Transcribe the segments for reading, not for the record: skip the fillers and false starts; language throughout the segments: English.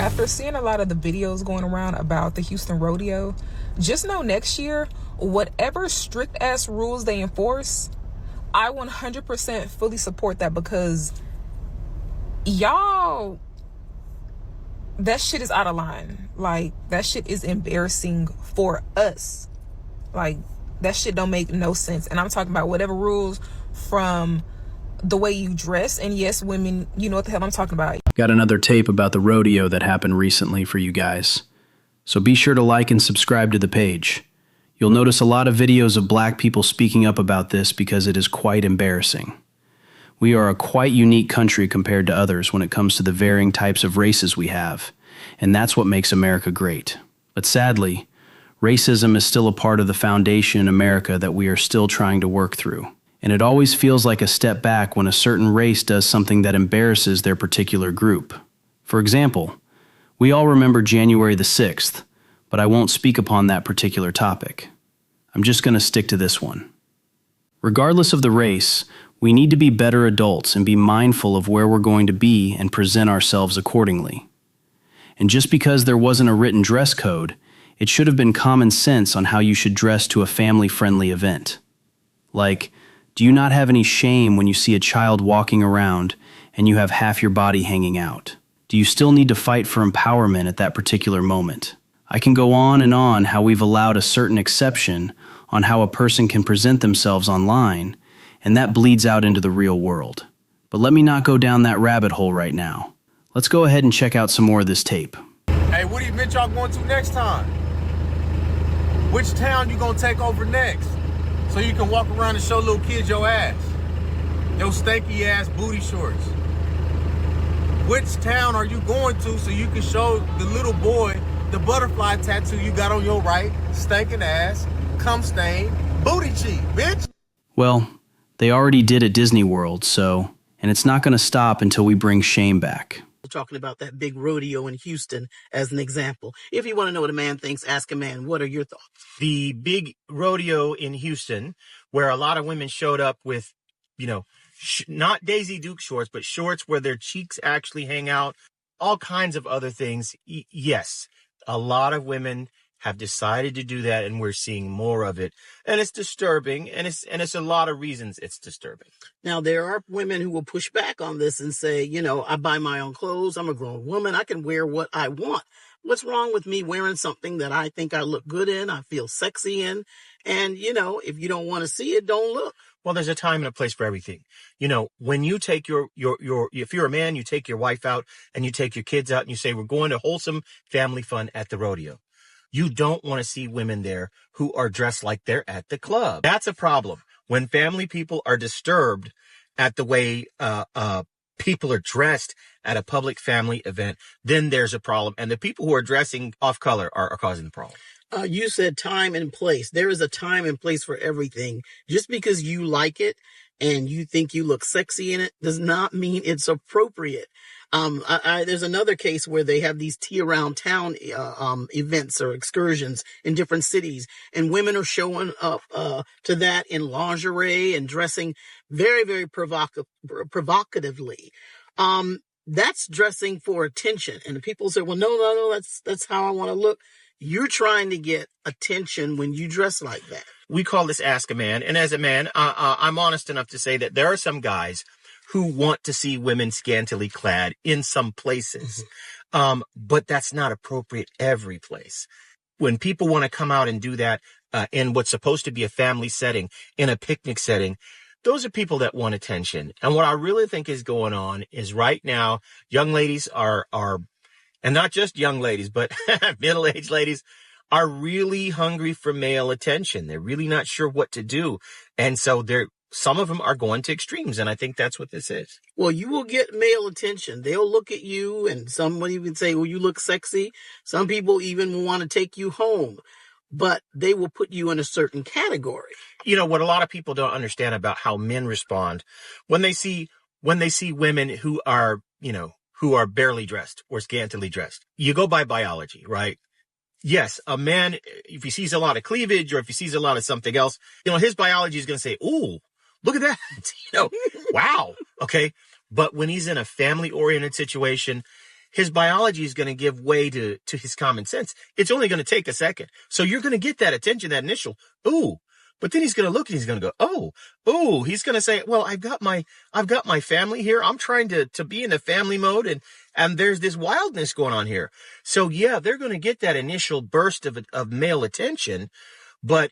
After seeing a lot of the videos going around about the Houston Rodeo, just know next year, whatever strict ass rules they enforce, I 100% fully support that, because y'all, that shit is out of line. Like, that shit is embarrassing for us. Like, that shit don't make no sense. And I'm talking about whatever rules, from the way you dress. And yes, women, you know what the hell I'm talking about. Got another tape about the rodeo that happened recently for you guys. So be sure to like and subscribe to the page. You'll notice a lot of videos of black people speaking up about this because it is quite embarrassing. We are a quite unique country compared to others when it comes to the varying types of races we have, and that's what makes America great. But sadly, racism is still a part of the foundation in America that we are still trying to work through. And it always feels like a step back when a certain race does something that embarrasses their particular group. For example, we all remember January the 6th, but I won't speak upon that particular topic. I'm just going to stick to this one. Regardless of the race, we need to be better adults and be mindful of where we're going to be and present ourselves accordingly. And just because there wasn't a written dress code, it should have been common sense on how you should dress to a family-friendly event. Like, do you not have any shame when you see a child walking around and you have half your body hanging out? Do you still need to fight for empowerment at that particular moment? I can go on and on how we've allowed a certain exception on how a person can present themselves online, and that bleeds out into the real world. But let me not go down that rabbit hole right now. Let's go ahead and check out some more of this tape. Hey, what event y'all going to next time? Which town you gonna take over next? So you can walk around and show little kids your ass. Your stanky ass booty shorts. Which town are you going to so you can show the little boy the butterfly tattoo you got on your right, stankin' ass, cum stain, booty cheek, bitch? Well, they already did at Disney World, and it's not gonna stop until we bring shame back. Talking about that big rodeo in Houston as an example. If you want to know what a man thinks, ask a man. What are your thoughts? The big rodeo in Houston, where a lot of women showed up with, not Daisy Duke shorts, but shorts where their cheeks actually hang out, all kinds of other things. Yes, a lot of women have decided to do that, and we're seeing more of it. And it's disturbing, and it's a lot of reasons it's disturbing. Now, there are women who will push back on this and say, I buy my own clothes. I'm a grown woman. I can wear what I want. What's wrong with me wearing something that I think I look good in, I feel sexy in? And, if you don't want to see it, don't look. Well, there's a time and a place for everything. When you take if you're a man, you take your wife out and you take your kids out and you say, we're going to wholesome family fun at the rodeo. You don't want to see women there who are dressed like they're at the club. That's a problem. When family people are disturbed at the way people are dressed at a public family event, then there's a problem. And the people who are dressing off color are causing the problem. You said time and place. There is a time and place for everything. Just because you like it and you think you look sexy in it does not mean it's appropriate. There's another case where they have these tea around town events or excursions in different cities, and women are showing up to that in lingerie and dressing very, very provocatively. That's dressing for attention. And people say, well, no, that's how I want to look. You're trying to get attention when you dress like that. We call this Ask a Man. And as a man, I'm honest enough to say that there are some guys who want to see women scantily clad in some places. Mm-hmm. But that's not appropriate every place. When people want to come out and do that in what's supposed to be a family setting, in a picnic setting, those are people that want attention. And what I really think is going on is right now, young ladies are and not just young ladies, but middle-aged ladies are really hungry for male attention. They're really not sure what to do. And so some of them are going to extremes, and I think that's what this is. Well, you will get male attention. They'll look at you, and somebody even say, well, you look sexy. Some people even will want to take you home, but they will put you in a certain category. What a lot of people don't understand about how men respond when they see women who are barely dressed or scantily dressed. You go by biology, right? Yes, a man, if he sees a lot of cleavage or if he sees a lot of something else, his biology is going to say, ooh, look at that. Wow. Okay. But when he's in a family-oriented situation, his biology is going to give way to his common sense. It's only going to take a second. So you're going to get that attention, that initial, ooh. But then he's going to look and he's going to go, oh, he's going to say, well, I've got my family here. I'm trying to be in a family mode, and there's this wildness going on here. So yeah, they're going to get that initial burst of male attention, but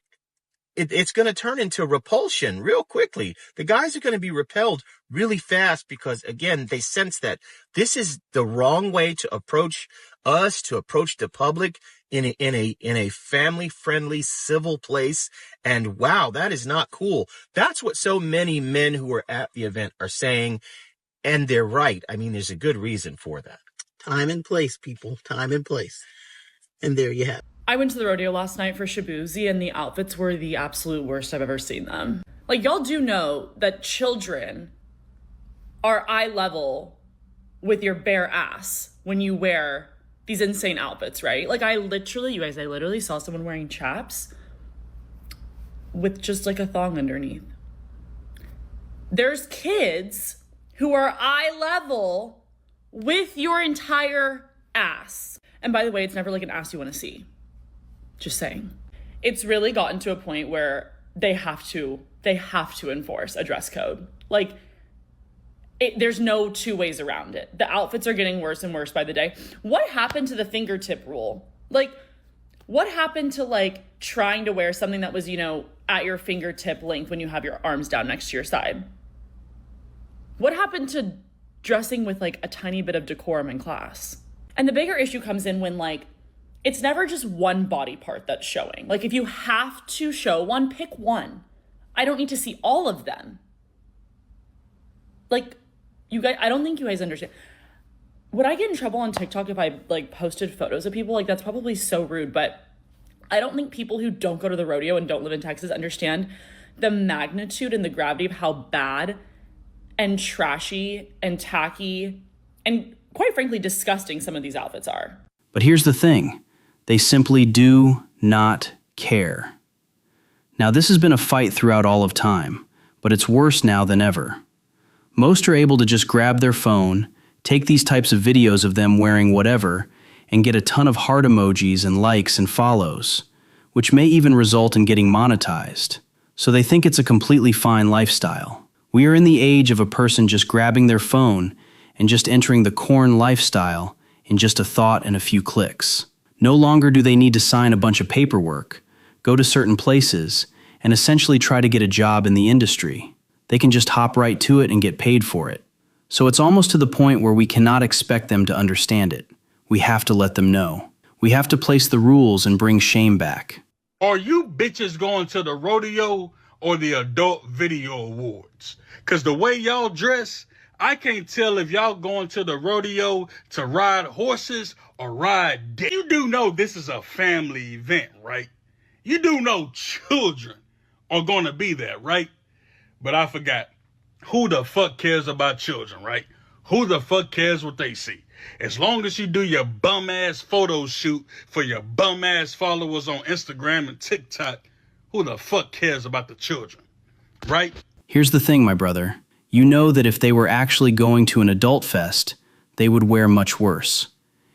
it's going to turn into repulsion real quickly. The guys are going to be repelled really fast because, again, they sense that this is the wrong way to approach us, to approach the public in a family-friendly, civil place. And wow, that is not cool. That's what so many men who were at the event are saying, and they're right. I mean, there's a good reason for that. Time and place, people. Time and place. And there you have it. I went to the rodeo last night for Sp2, and the outfits were the absolute worst I've ever seen them. Like, y'all do know that children are eye level with your bare ass when you wear these insane outfits, right? Like, I literally saw someone wearing chaps with just like a thong underneath. There's kids who are eye level with your entire ass. And by the way, it's never like an ass you want to see. Just saying. It's really gotten to a point where they have to enforce a dress code. Like, there's no two ways around it. The outfits are getting worse and worse by the day. What happened to the fingertip rule? Like, what happened to like trying to wear something that was, at your fingertip length when you have your arms down next to your side? What happened to dressing with like a tiny bit of decorum in class? And the bigger issue comes in when like, it's never just one body part that's showing. Like, if you have to show one, pick one. I don't need to see all of them. Like, you guys, I don't think you guys understand. Would I get in trouble on TikTok if I like posted photos of people? Like, that's probably so rude, but I don't think people who don't go to the rodeo and don't live in Texas understand the magnitude and the gravity of how bad and trashy and tacky and, quite frankly, disgusting some of these outfits are. But here's the thing. They simply do not care. Now, this has been a fight throughout all of time, but it's worse now than ever. Most are able to just grab their phone, take these types of videos of them wearing whatever, and get a ton of heart emojis and likes and follows, which may even result in getting monetized. So they think it's a completely fine lifestyle. We are in the age of a person just grabbing their phone and just entering the corn lifestyle in just a thought and a few clicks. No longer do they need to sign a bunch of paperwork, go to certain places, and essentially try to get a job in the industry. They can just hop right to it and get paid for it. So it's almost to the point where we cannot expect them to understand it. We have to let them know. We have to place the rules and bring shame back. Are you bitches going to the rodeo or the adult video awards? Because the way y'all dress, I can't tell if y'all going to the rodeo to ride horses or ride dick. You do know this is a family event, right? You do know children are going to be there, right? But I forgot. Who the fuck cares about children, right? Who the fuck cares what they see? As long as you do your bum-ass photo shoot for your bum-ass followers on Instagram and TikTok, who the fuck cares about the children, right? Here's the thing, my brother. You know that if they were actually going to an adult fest, they would wear much worse.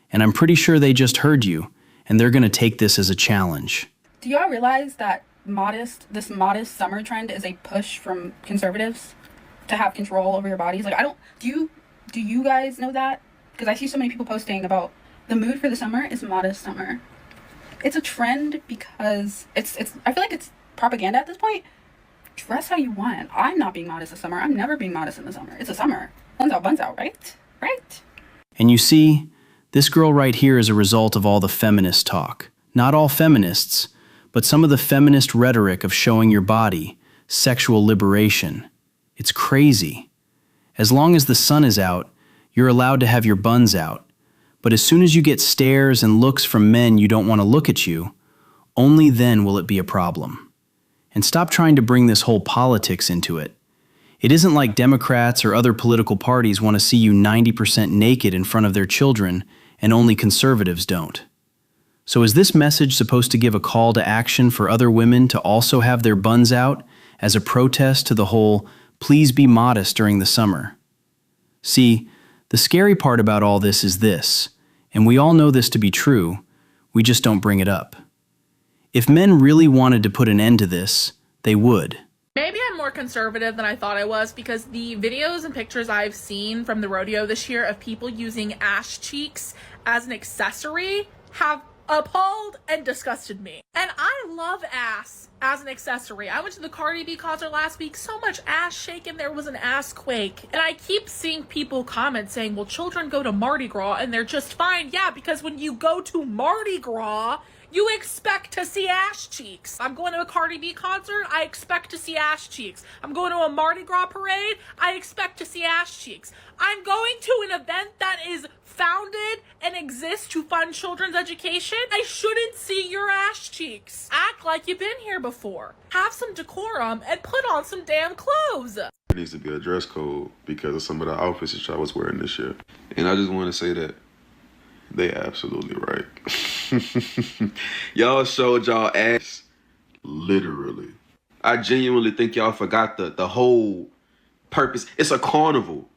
And I'm pretty sure they just heard you, and they're going to take this as a challenge. Do y'all realize that this modest summer trend is a push from conservatives to have control over your bodies? Like, do you guys know that? Because I see so many people posting about the mood for the summer is modest summer. It's a trend because it's I feel like it's propaganda at this point. Dress how you want. I'm not being modest this summer. I'm never being modest in the summer. It's a summer. Guns out, buns out, right? Right? And you see, this girl right here is a result of all the feminist talk. Not all feminists, but some of the feminist rhetoric of showing your body, sexual liberation. It's crazy. As long as the sun is out, you're allowed to have your buns out. But as soon as you get stares and looks from men you don't want to look at you, only then will it be a problem. And stop trying to bring this whole politics into it. It isn't like Democrats or other political parties want to see you 90% naked in front of their children, and only conservatives don't. So is this message supposed to give a call to action for other women to also have their buns out as a protest to the whole, please be modest during the summer? See, The scary part about all this is this, and we all know this to be true, we just don't bring it up. If men really wanted to put an end to this, they would. Maybe I'm more conservative than I thought I was, because the videos and pictures I've seen from the rodeo this year of people using ass cheeks as an accessory have appalled and disgusted me. And I love ass as an accessory. I went to the Cardi B concert last week, so much ass shaking, there was an ass quake. And I keep seeing people comment saying, well, children go to Mardi Gras and they're just fine. Yeah, because when you go to Mardi Gras, you expect to see ass cheeks. I'm going to a Cardi B concert, I expect to see ass cheeks. I'm going to a Mardi Gras parade, I expect to see ass cheeks. I'm going to an event that is founded and exists to fund children's education. I shouldn't see your ass cheeks. Act like you've been here before. Have some decorum and put on some damn clothes. There needs to be a dress code because of some of the outfits that y'all was wearing this year. And I just want to say that they absolutely right. Y'all showed y'all ass, literally. I genuinely think y'all forgot the whole purpose. It's a carnival.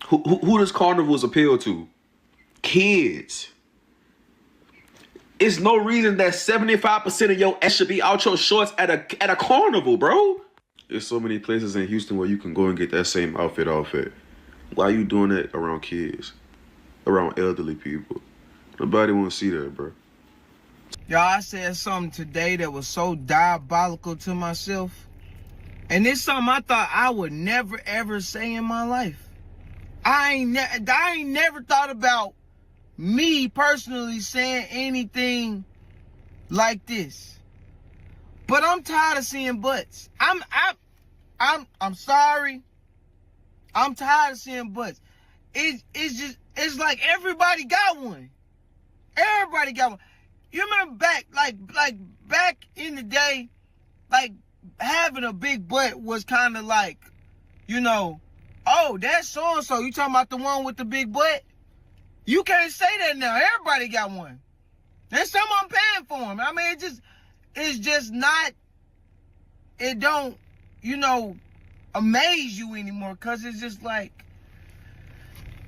Who does carnivals appeal to? Kids. It's no reason that 75% of your ass should be out your shorts at a carnival, bro. There's so many places in Houston where you can go and get that same outfit off at. Why are you doing that around kids? Around elderly people? Nobody want to see that, bro. Y'all, I said something today that was so diabolical to myself. And it's something I thought I would never, ever say in my life. I ain't never thought about me personally saying anything like this. But I'm tired of seeing butts. I'm sorry. I'm tired of seeing butts. It's like everybody got one. Everybody got one. You remember back in the day, like having a big butt was kind of like, you know, oh, that's so-and-so. You talking about the one with the big butt? You can't say that now. Everybody got one. And some of them paying for them. I mean, it's just not, it don't, you know, amaze you anymore, because it's just like,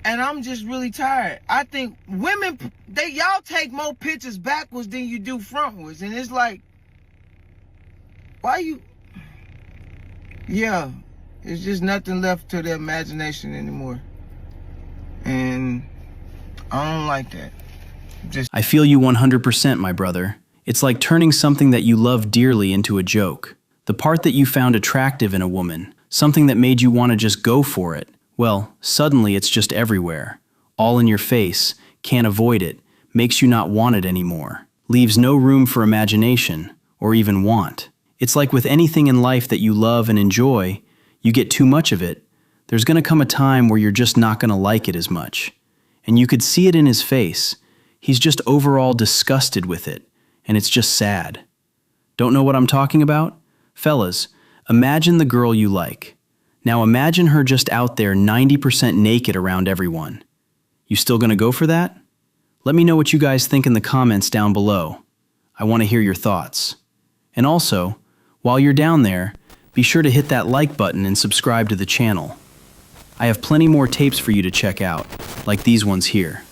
and I'm just really tired. I think women, y'all take more pictures backwards than you do frontwards. And it's like, why you, yeah. It's just nothing left to the imagination anymore. And I don't like that. I feel you 100%, my brother. It's like turning something that you love dearly into a joke. The part that you found attractive in a woman, something that made you want to just go for it, well, suddenly it's just everywhere. All in your face, can't avoid it, makes you not want it anymore. Leaves no room for imagination, or even want. It's like with anything in life that you love and enjoy, you get too much of it, there's going to come a time where you're just not going to like it as much. And you could see it in his face. He's just overall disgusted with it, and it's just sad. Don't know what I'm talking about? Fellas, imagine the girl you like. Now imagine her just out there 90% naked around everyone. You still going to go for that? Let me know what you guys think in the comments down below. I want to hear your thoughts. And also, while you're down there, be sure to hit that like button and subscribe to the channel. I have plenty more tapes for you to check out, like these ones here.